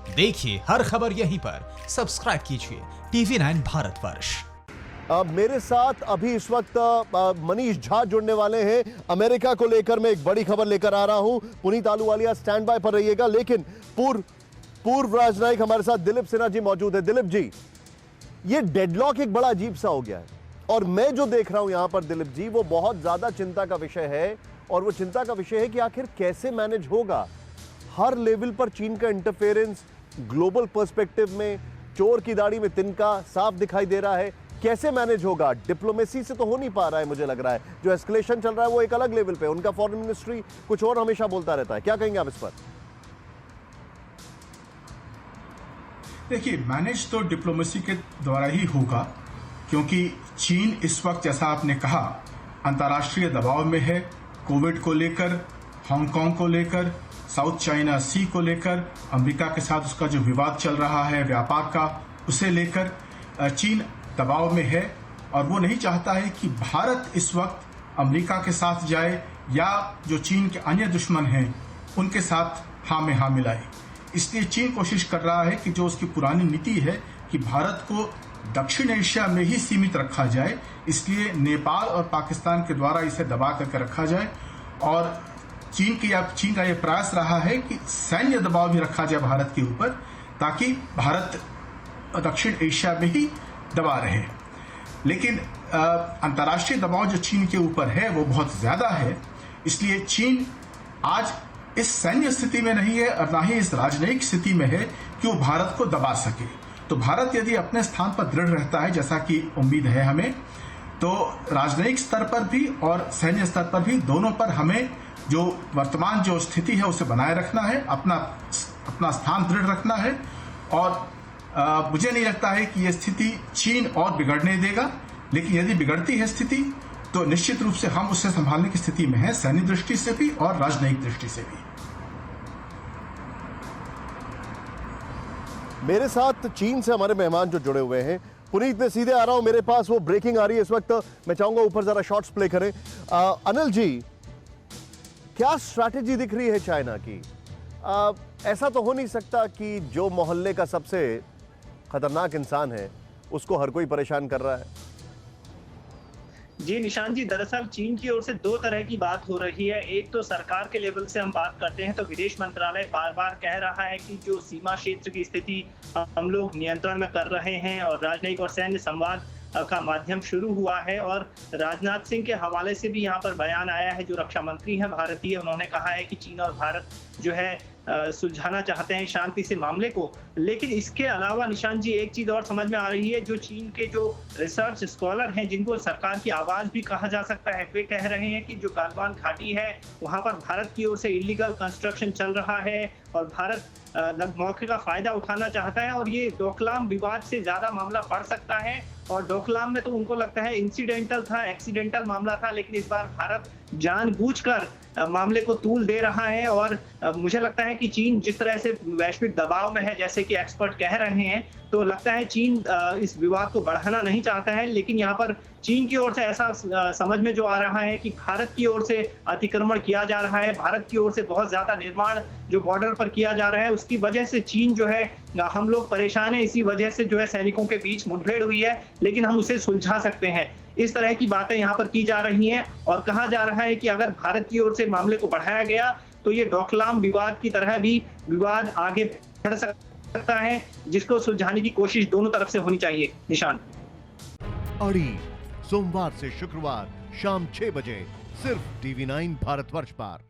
देखिए हर खबर यहीं पर, सब्सक्राइब कीजिए TV9 भारतवर्ष। मेरे साथ अभी इस वक्त मनीष झा जुड़ने वाले हैं। अमेरिका को लेकर मैं एक बड़ी खबर लेकर आ रहा हूं। पुनीत आलूवालिया स्टैंड बाय पर रहिएगा। लेकिन पूर्व राजनयिक हमारे साथ दिलीप सिन्हा जी मौजूद है। दिलीप जी, ये डेडलॉक एक बड़ा अजीब सा हो गया है और मैं जो देख रहा हूं यहां पर दिलीप जी, वो बहुत ज्यादा चिंता का विषय है। और वो चिंता का विषय है कि आखिर कैसे मैनेज होगा। हर लेवल पर चीन का इंटरफेरेंस, ग्लोबल पर्सपेक्टिव में चोर की दाढ़ी में तिनका साफ दिखाई दे रहा है। कैसे मैनेज होगा? डिप्लोमेसी से तो हो नहीं पा रहा है। मुझे लग रहा है जो एस्केलेशन चल रहा है वो एक अलग लेवल पे, उनका फॉरेन मिनिस्ट्री कुछ और हमेशा बोलता रहता है। क्या कहेंगे आप इस पर? देखिए, मैनेज तो डिप्लोमेसी के द्वारा ही होगा, क्योंकि चीन इस वक्त, जैसा आपने कहा, अंतर्राष्ट्रीय दबाव में है। कोविड को लेकर, हांगकांग को लेकर, साउथ चाइना सी को लेकर, अमेरिका के साथ उसका जो विवाद चल रहा है व्यापार का, उसे लेकर चीन दबाव में है और वो नहीं चाहता है कि भारत इस वक्त अमेरिका के साथ जाए या जो चीन के अन्य दुश्मन हैं उनके साथ हाँ में हाँ मिलाए। इसलिए चीन कोशिश कर रहा है कि जो उसकी पुरानी नीति है कि भारत को दक्षिण एशिया में ही सीमित रखा जाए, इसलिए नेपाल और पाकिस्तान के द्वारा इसे दबा करके रखा जाए। और चीन का यह प्रयास रहा है कि सैन्य दबाव भी रखा जाए भारत के ऊपर, ताकि भारत दक्षिण एशिया में ही दबा रहे। लेकिन अंतर्राष्ट्रीय दबाव जो चीन के ऊपर है वो बहुत ज्यादा है, इसलिए चीन आज इस सैन्य स्थिति में नहीं है और ना ही इस राजनयिक स्थिति में है कि वो भारत को दबा सके। तो भारत यदि अपने स्थान पर दृढ़ रहता है, जैसा कि उम्मीद है हमें, तो राजनयिक स्तर पर भी और सैन्य स्तर पर भी, दोनों पर हमें जो वर्तमान जो स्थिति है उसे बनाए रखना है, अपना स्थान दृढ़ रखना है। और मुझे नहीं लगता है कि यह स्थिति चीन और बिगड़ने देगा, लेकिन यदि बिगड़ती है स्थिति तो निश्चित रूप से हम उसे संभालने की स्थिति में हैं, सैन्य दृष्टि से भी और राजनयिक दृष्टि से भी। मेरे साथ चीन से हमारे मेहमान जो जुड़े हुए हैं, पुनीत, मैं सीधे आ रहा हूं, मेरे पास वो ब्रेकिंग आ रही है इस वक्त। मैं चाहूंगा ऊपर जरा शॉट्स प्ले करें। अनिल जी, क्या स्ट्रैटेजी दिख रही है चाइना की? ऐसा तो हो नहीं सकता कि जो मोहल्ले का सबसे खतरनाक इंसान है उसको हर कोई परेशान कर रहा है। जी निशान जी, दरअसल चीन की ओर से दो तरह की बात हो रही है। एक तो सरकार के लेवल से हम बात करते हैं तो विदेश मंत्रालय बार बार कह रहा है कि जो सीमा क्षेत्र की स्थिति हम लोग नियंत्रण में कर रहे हैं और राजनयिक और सैन्य संवाद का माध्यम शुरू हुआ है। और राजनाथ सिंह के हवाले से भी यहाँ पर बयान आया है, जो रक्षा मंत्री हैं भारतीय, उन्होंने कहा है कि चीन और भारत जो है सुलझाना चाहते हैं शांति से मामले को। लेकिन इसके अलावा निशान जी एक चीज और समझ में आ रही है, जो चीन के जो रिसर्च स्कॉलर हैं, जिनको सरकार की आवाज भी कहा जा सकता है, वे कह रहे हैं कि जो गालवान घाटी है वहां पर भारत की ओर से इलीगल कंस्ट्रक्शन चल रहा है और भारत मौके का फायदा उठाना चाहता है और ये डोकलाम विवाद से ज्यादा मामला बढ़ सकता है। और डोकलाम में तो उनको लगता है इंसिडेंटल था, एक्सीडेंटल मामला था, लेकिन इस बार भारत जानबूझकर मामले को तूल दे रहा है। और मुझे लगता है कि चीन जिस तरह से वैश्विक दबाव में है, जैसे कि एक्सपर्ट कह रहे हैं, तो लगता है चीन इस विवाद को बढ़ाना नहीं चाहता है। लेकिन यहाँ पर चीन की ओर से ऐसा समझ में जो आ रहा है कि भारत की ओर से अतिक्रमण किया जा रहा है, भारत की ओर से बहुत ज्यादा निर्माण जो बॉर्डर पर किया जा रहा है, उसकी वजह से चीन जो है, हम लोग परेशान है, इसी वजह से जो है सैनिकों के बीच मुठभेड़ हुई है, लेकिन हम उसे सुलझा सकते हैं। इस तरह की बातें यहाँ पर की जा रही हैं और कहा जा रहा है कि अगर भारत की ओर से मामले को बढ़ाया गया तो ये डोकलाम विवाद की तरह भी विवाद आगे बढ़ सकता है, जिसको सुलझाने की कोशिश दोनों तरफ से होनी चाहिए। निशान अड़ी सोमवार से शुक्रवार शाम 6 बजे सिर्फ TV9 भारतवर्ष पर।